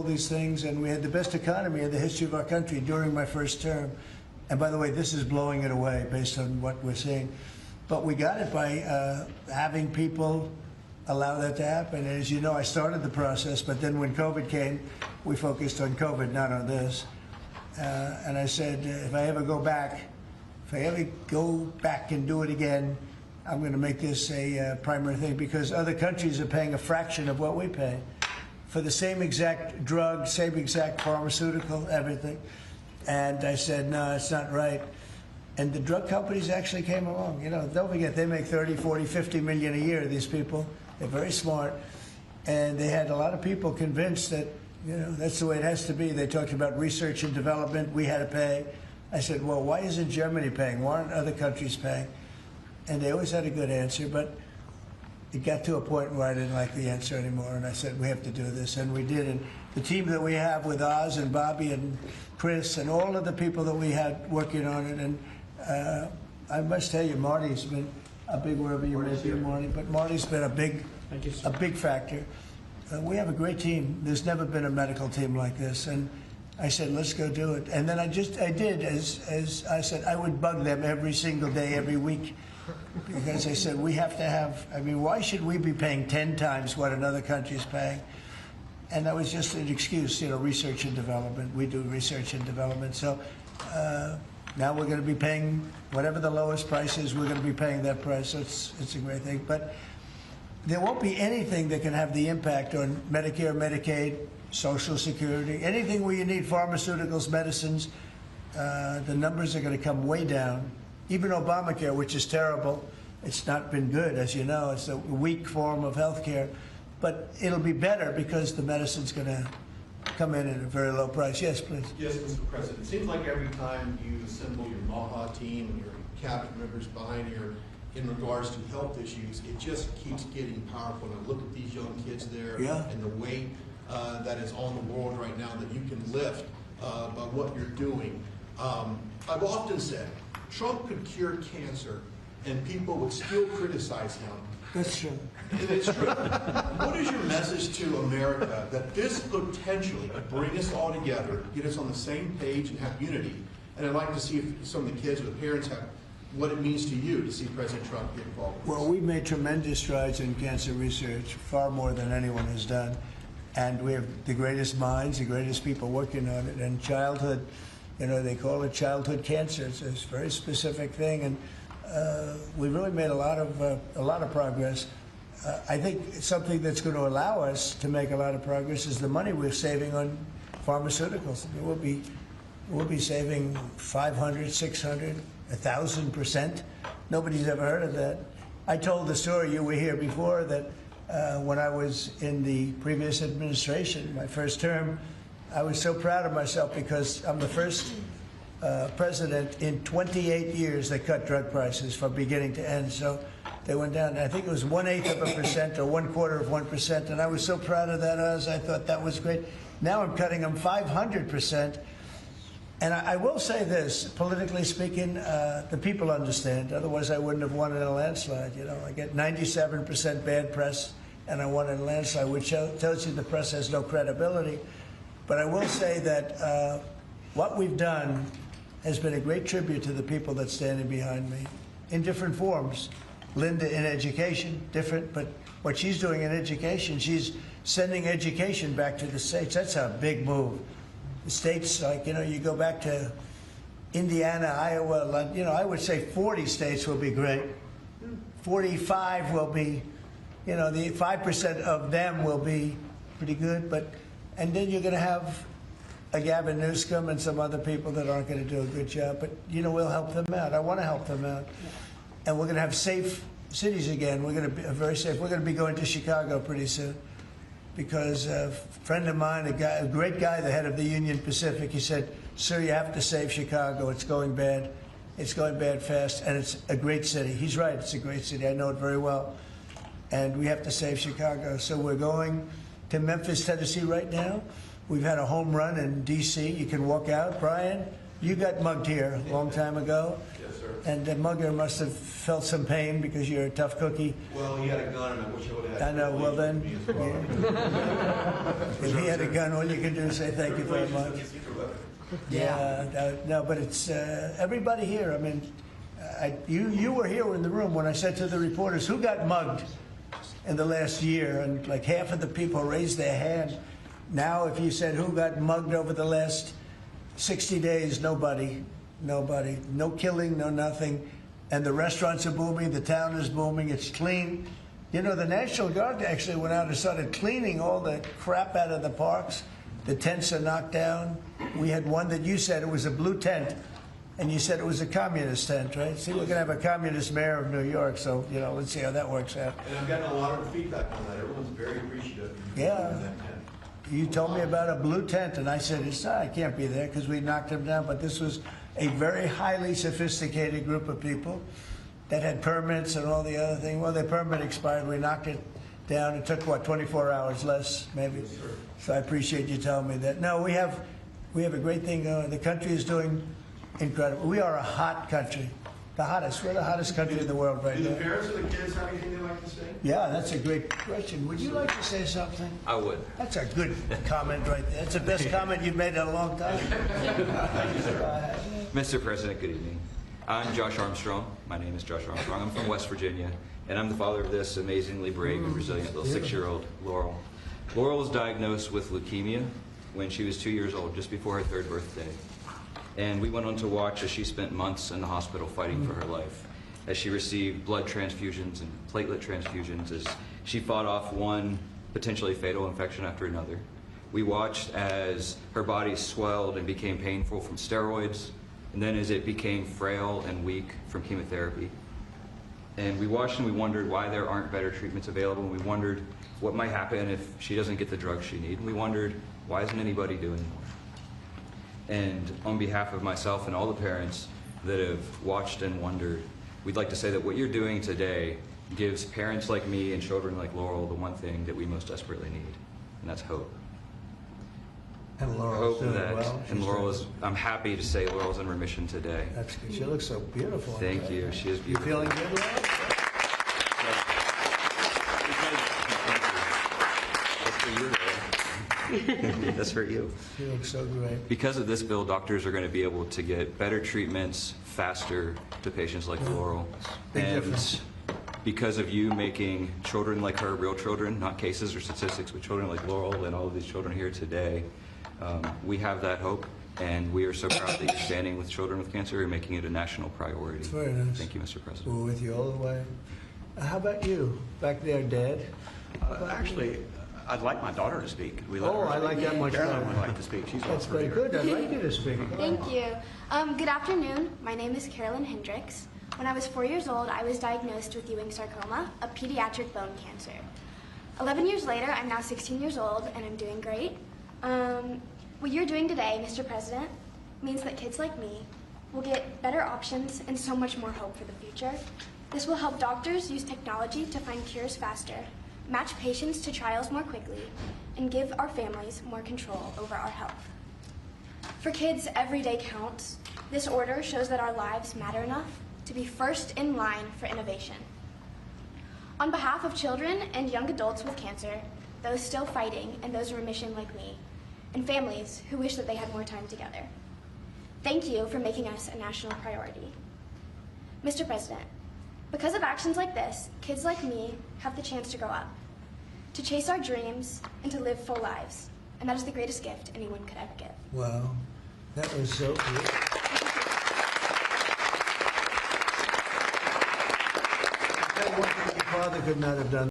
these things, and we had the best economy in the history of our country during my first term. And by the way, this is blowing it away based on what we're seeing. But we got it by having people allow that to happen. And as you know, I started the process, but then when COVID came, we focused on COVID, not on this. And I said, if I ever go back and do it again, I'm going to make this a primary thing, because other countries are paying a fraction of what we pay for the same exact drug, same exact pharmaceutical, everything. And I said, no, it's not right. And the drug companies actually came along. You know, don't forget, they make 30, 40, 50 million a year, these people. They're very smart. And they had a lot of people convinced that, you know, that's the way it has to be. They talked about research and development. We had to pay. I said, well, why isn't Germany paying? Why aren't other countries paying? And they always had a good answer, but it got to a point where I didn't like the answer anymore, and I said, we have to do this, and we did. And the team that we have with Oz and Bobby and Chris and all of the people that we had working on it, and I must tell you, Marty's been a big, wherever you may be, Marty, but Marty's been a big factor. We have a great team. There's never been a medical team like this, and I said, let's go do it. And then I did, as I said, I would bug them every single day, every week, because I said, we have to have, I mean, why should we be paying 10 times what another country's paying? And that was just an excuse, you know, research and development. We do research and development. So now we're going to be paying whatever the lowest price is, we're going to be paying that price. So it's a great thing. But there won't be anything that can have the impact on Medicare, Medicaid, Social Security, anything where you need pharmaceuticals, medicines. The numbers are going to come way down. Even Obamacare, which is terrible, it's not been good, as you know. It's a weak form of health care. But it'll be better because the medicine's going to come in at a very low price. Yes, please. Yes, Mr. President. It seems like every time you assemble your MAHA team and your cabinet members behind you in regards to health issues, it just keeps getting powerful. And I look at these young kids there and the weight that is on the world right now that you can lift by what you're doing. I've often said, Trump could cure cancer and people would still criticize him. That's true. It's true. What is your message to America that this potentially could bring us all together, get us on the same page and have unity? And I'd like to see if some of the kids or the parents have what it means to you to see President Trump get involved with this. Well, we've made tremendous strides in cancer research, far more than anyone has done. And we have the greatest minds, the greatest people working on it. And childhood, you know, they call it childhood cancer. It's a very specific thing, and we've really made a lot of progress. I think something that's going to allow us to make a lot of progress is the money we're saving on pharmaceuticals. We'll be saving 500, 600, 1,000%. Nobody's ever heard of that. I told the story, you were here before, that when I was in the previous administration, my first term, I was so proud of myself because I'm the first president in 28 years that cut drug prices from beginning to end. So they went down. I think it was 1/8% or 1/4%, and I was so proud of that. I thought that was great. Now I'm cutting them 500%. And I will say this, politically speaking, the people understand. Otherwise, I wouldn't have won in a landslide. You know, I get 97% bad press, and I won in a landslide, which tells you the press has no credibility. But I will say that what we've done has been a great tribute to the people that's standing behind me in different forms. Linda in education, different, but what she's doing in education, she's sending education back to the states. That's a big move. The states, like, you know, you go back to Indiana, Iowa, you know, I would say 40 states will be great. 45 will be, you know, the 5% of them will be pretty good, but, and then you're going to have a Gavin Newsom and some other people that aren't going to do a good job, but, you know, we'll help them out. I want to help them out. And we're going to have safe cities again. We're going to be very safe. We're going to be going to Chicago pretty soon because a friend of mine, a great guy, the head of the Union Pacific, he said, sir, you have to save Chicago. It's going bad. It's going bad fast, and it's a great city. He's right. It's a great city. I know it very well. And we have to save Chicago. So we're going to Memphis, Tennessee right now. We've had a home run in D.C. You can walk out, Brian, you got mugged here a long time ago. Yes, sir. And the mugger must have felt some pain because you're a tough cookie. Well, he had a gun, and I wish I would have had. I know, well then, me as well. if he had a gun, all you can do is say thank you very much. Yeah, no, but it's everybody here. I mean, you were here in the room when I said to the reporters, who got mugged in the last year? And like half of the people raised their hand. Now, if you said who got mugged over the last 60 days, nobody. No killing, no nothing. And the restaurants are booming, the town is booming, it's clean. You know, the National Guard actually went out and started cleaning all the crap out of the parks. The tents are knocked down. We had one that you said it was a blue tent, and you said it was a communist tent, right? See, we're going to have a communist mayor of New York, so, you know, let's see how that works out. And I've gotten a lot of feedback on that. Everyone's very appreciative of Yeah. that tent. You told me about a blue tent, and I said, I can't be there because we knocked them down. But this was a very highly sophisticated group of people that had permits and all the other things. Well, their permit expired. We knocked it down. It took, what, 24 hours less, maybe? Yes, sir. So I appreciate you telling me that. No, we have a great thing going. The country is doing incredible. We are a hot country. The hottest. We're the hottest country in the world right Do the now. parents of the kids have anything they'd like to say? Yeah, that's a great question. Would you like to say something? I would. That's a good comment right there. That's the best comment you've made in a long time. Mr. President, good evening. I'm Josh Armstrong. My name is Josh Armstrong. I'm from West Virginia, and I'm the father of this amazingly brave and resilient little 6-year-old, Laurel. Laurel was diagnosed with leukemia when she was 2 years old, just before her 3rd birthday. And we went on to watch as she spent months in the hospital fighting for her life, as she received blood transfusions and platelet transfusions, as she fought off one potentially fatal infection after another. We watched as her body swelled and became painful from steroids, and then as it became frail and weak from chemotherapy. And we watched and we wondered why there aren't better treatments available, and we wondered what might happen if she doesn't get the drugs she needs, and we wondered why isn't anybody doing more? And on behalf of myself and all the parents that have watched and wondered, we'd like to say that what you're doing today gives parents like me and children like Laurel the one thing that we most desperately need, and that's hope. And Laurel's Hope doing that, well. and She's Laurel doing- is, I'm happy to say Laurel's in remission today. That's good. She looks so beautiful. Thank you, she is You beautiful. feeling good, Laurel? That's for you, Laurel. That's for you. She looks so great. Because of this bill, doctors are going to be able to get better treatments faster to patients like Laurel. Big And difference. because of you making children like her real children, not cases or statistics, but children like Laurel and all of these children here today, we have that hope, and we are so proud that you're standing with children with cancer and making it a national priority. It's very nice. Thank you, Mr. President. We're with you all the way. How about you? Back there, Dad? Actually, I'd like my daughter to speak. We let Oh, her I like that much Carolyn better. would like to speak. She's That's over very here. good. I'd like you to speak. Thank you. Good afternoon. My name is Carolyn Hendricks. When I was 4 years old, I was diagnosed with Ewing sarcoma, a pediatric bone cancer. 11 years later, I'm now 16 years old, and I'm doing great. What you're doing today, Mr. President, means that kids like me will get better options and so much more hope for the future. This will help doctors use technology to find cures faster, match patients to trials more quickly, and give our families more control over our health. For kids, every day counts. This order shows that our lives matter enough to be first in line for innovation. On behalf of children and young adults with cancer, those still fighting and those in remission like me, and families who wish that they had more time together, thank you for making us a national priority. Mr. President, because of actions like this, kids like me have the chance to grow up, to chase our dreams, and to live full lives. And that is the greatest gift anyone could ever give. Wow. That was so good. Your father could not have done